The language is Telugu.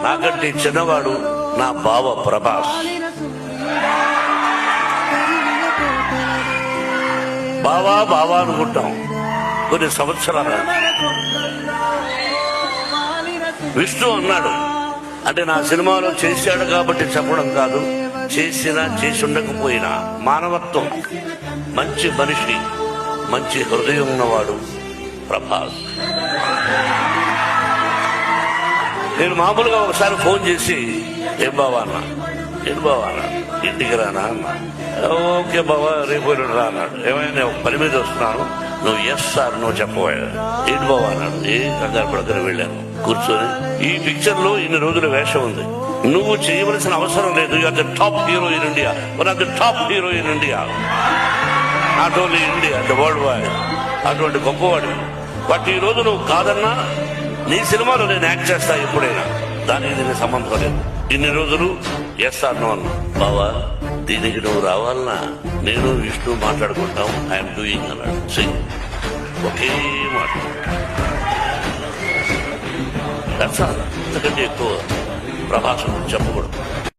నాకంటే చిన్నవాడు నా బావ ప్రభాస్. బావా బావా అనుకుంటాం కొన్ని సంవత్సరాలు. విష్ణు అన్నాడు, అంటే నా సినిమాలో చేశాడు కాబట్టి చెప్పడం కాదు, చేసినా చేసి ఉండకపోయినా మానవత్వం, మంచి మనిషి, మంచి హృదయం ఉన్నవాడు ప్రభాస్. నేను మామూలుగా ఒకసారి ఫోన్ చేసి ఏం బావా అన్నా, ఏం బావా అన్నా, ఇంటికి రానా అన్నా. ఓకే బావా రేపు రా అన్నాడు. ఏమైనా నేను పని మీద వస్తున్నాను, నువ్వు ఎస్ సార్ నువ్వు చెప్పబోయా. ఏంటి బావా అన్నాడు. ఏం కంగారు పడకని వెళ్ళాను. కూర్చొని ఈ పిక్చర్ లో ఇన్ని రోజుల వేషం ఉంది, నువ్వు చేయవలసిన అవసరం లేదు. You are the top hero in India, one of the top hero in India, not only India, the world wide. అటువంటి గొప్పవాడు. బట్ ఈ రోజు నువ్వు కాదన్నా నీ సినిమాలో నేను యాక్ట్ చేస్తా ఎప్పుడైనా, దానికి దీనికి సంబంధం లేదు. ఇన్ని రోజులు ఎస్ అన్నా అన్నా. బావా దీనికి నువ్వు రావాలన్నా నేను విష్ణు మాట్లాడుకుంటాం, ఐఎమ్ డూయింగ్ అన్నాడు. సింగ్ ఒకే మాట. అంతకంటే ఎక్కువ ప్రభాసం చెప్పకూడదు.